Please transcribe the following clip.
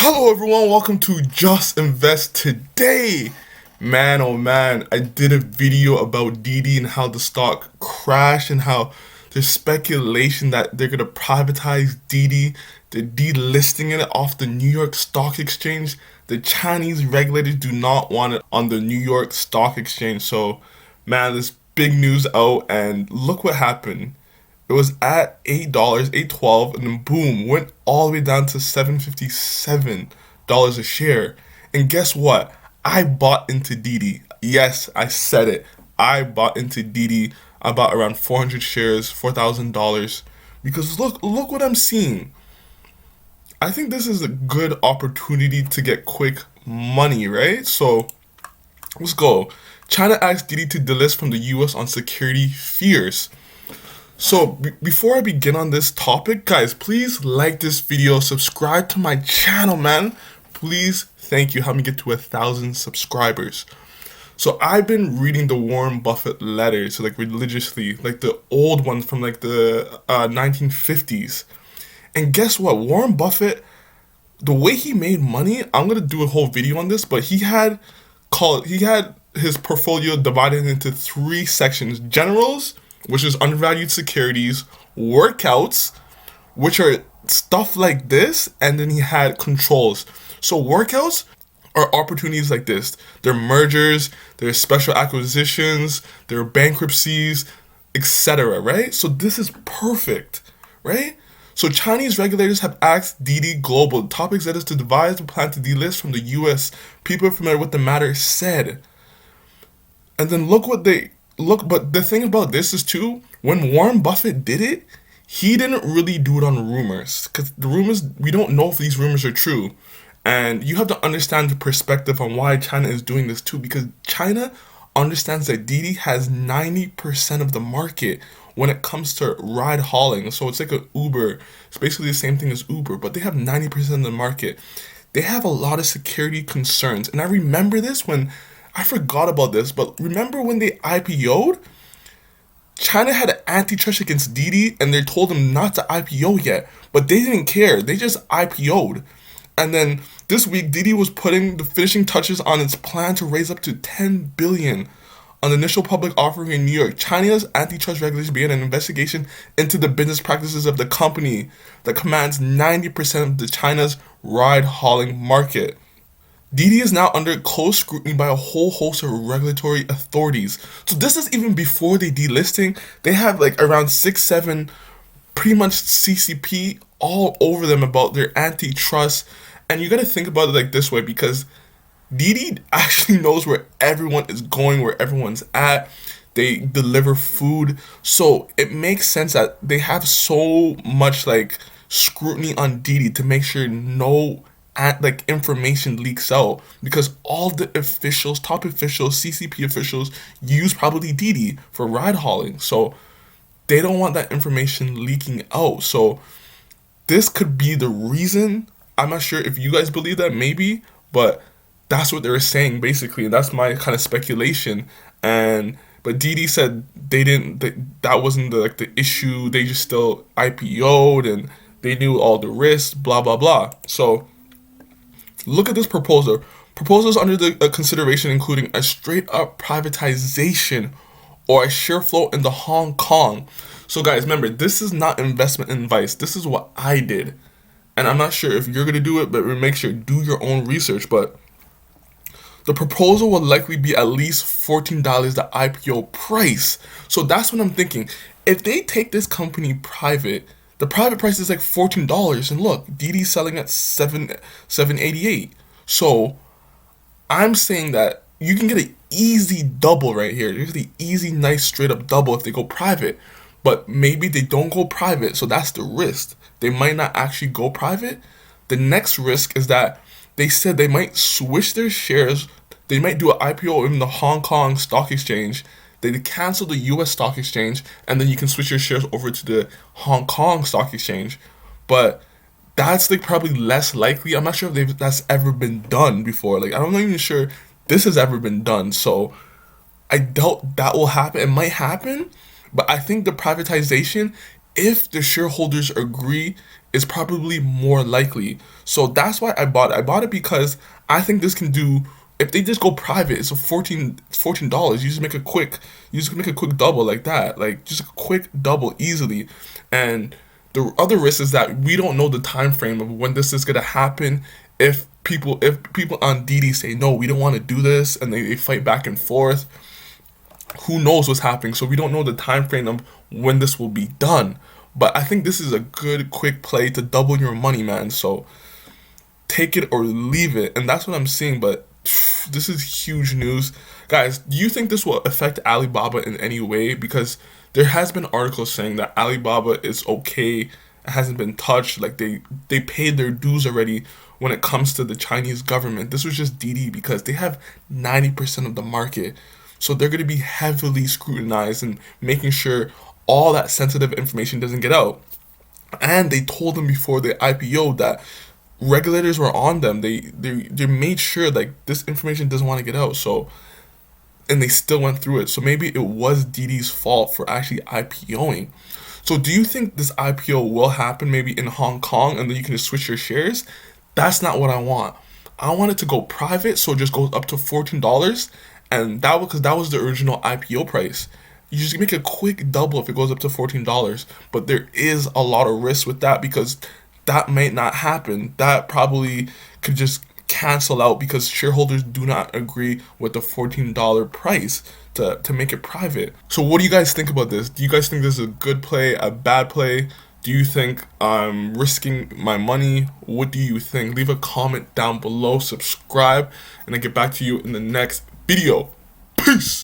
Hello everyone, welcome to Just Invest Today. Man, oh man, I did a video about DiDi and how the stock crashed and how there's speculation that they're gonna privatize DiDi. They're delisting it off the New York Stock Exchange. The Chinese regulators do not want it on the New York Stock Exchange. So, man, this big news out and look what happened. It was at $8, 8.12, and then boom, went all the way down to $7.57 a share. And guess what? I bought into DiDi. Yes, I said it. I bought into DiDi. I bought around 400 shares, $4,000. Because look what I'm seeing. I think this is a good opportunity to get quick money, right? So let's go. China asked DiDi to delist from the US on security fears. So before I begin on this topic, guys, please like this video, subscribe to my channel, man. Please, thank you. Help me get to 1,000 subscribers. So I've been reading the Warren Buffett letters, so like religiously, like the old ones from like the 1950s. And guess what? Warren Buffett, the way he made money, I'm gonna do a whole video on this, but he had his portfolio divided into three sections: generals, which is undervalued securities; workouts, which are stuff like this; and then he had controls. So workouts are opportunities like this. They're mergers, they're special acquisitions, they're bankruptcies, etc. Right? So this is perfect, right? So Chinese regulators have asked DiDi Global, top executives, to devise a plan to delist from the US. People familiar with the matter said. And then look, but the thing about this is too, when Warren Buffett did it, he didn't really do it on rumors. Because the rumors, we don't know if these rumors are true. And you have to understand the perspective on why China is doing this too. Because China understands that DiDi has 90% of the market when it comes to ride hauling. So it's like an Uber. It's basically the same thing as Uber, but they have 90% of the market. They have a lot of security concerns. And I remember this when, I forgot about this, but remember when they IPO'd? China had an antitrust against DiDi and they told them not to IPO yet, but they didn't care. They just IPO'd. And then this week, DiDi was putting the finishing touches on its plan to raise up to $10 billion on the initial public offering in New York. China's antitrust regulators began an investigation into the business practices of the company that commands 90% of the China's ride-hauling market. DiDi is now under close scrutiny by a whole host of regulatory authorities. So this is even before the delisting. They have like around 6-7 pretty much CCP all over them about their antitrust. And you gotta think about it like this way, because DiDi actually knows where everyone is going, where everyone's at. They deliver food. So it makes sense that they have so much like scrutiny on DiDi to make sure no information leaks out, because all the officials, top officials, CCP officials use probably DiDi for ride hauling. So they don't want that information leaking out. So this could be the reason. I'm not sure if you guys believe that, maybe, but that's what they were saying basically, and that's my kind of speculation. But DiDi said that wasn't the issue. They just still IPO'd and they knew all the risks, blah blah blah. So look at this proposal. Proposals under the consideration including a straight up privatization or a share float into Hong Kong. So guys, remember, this is not investment advice. This is what I did. And I'm not sure if you're going to do it, but make sure do your own research. But the proposal will likely be at least $14 the IPO price. So that's what I'm thinking. If they take this company private, the private price is like $14. And look, DiDi's selling at $7.88. So I'm saying that you can get an easy double right here. There's the easy, nice, straight up double if they go private. But maybe they don't go private, so that's the risk. They might not actually go private. The next risk is that they said they might switch their shares. They might do an IPO in the Hong Kong Stock Exchange. They cancel the US Stock Exchange, and then you can switch your shares over to the Hong Kong Stock Exchange. But that's like probably less likely. I'm not sure if that's ever been done before. Like, I'm not even sure this has ever been done. So I doubt that will happen. It might happen, but I think the privatization, if the shareholders agree, is probably more likely. So that's why I bought it. I bought it because I think this can do. If they just go private, it's a $14. You just make a quick double like that, like just a quick double easily. And the other risk is that we don't know the time frame of when this is gonna happen. If people on DiDi say no, we don't want to do this, and they fight back and forth, who knows what's happening? So we don't know the time frame of when this will be done. But I think this is a good quick play to double your money, man. So take it or leave it, and that's what I'm seeing. But this is huge news, guys. Do you think this will affect Alibaba in any way? Because there has been articles saying that Alibaba is okay, it hasn't been touched, like they paid their dues already when it comes to the Chinese government. This was just DiDi because they have 90% of the market, so they're going to be heavily scrutinized and making sure all that sensitive information doesn't get out. And they told them before the IPO that regulators were on them. They made sure like this information doesn't want to get out. So, and they still went through it. So maybe it was DiDi's fault for actually IPOing. So do you think this IPO will happen maybe in Hong Kong and then you can just switch your shares? That's not what I want. I want it to go private, so it just goes up to $14, and because that was the original IPO price. You just make a quick double if it goes up to $14, but there is a lot of risk with that because that might not happen. That probably could just cancel out because shareholders do not agree with the $14 price to make it private. So what do you guys think about this? Do you guys think this is a good play, a bad play? Do you think I'm risking my money? What do you think? Leave a comment down below, subscribe, and I'll get back to you in the next video. Peace!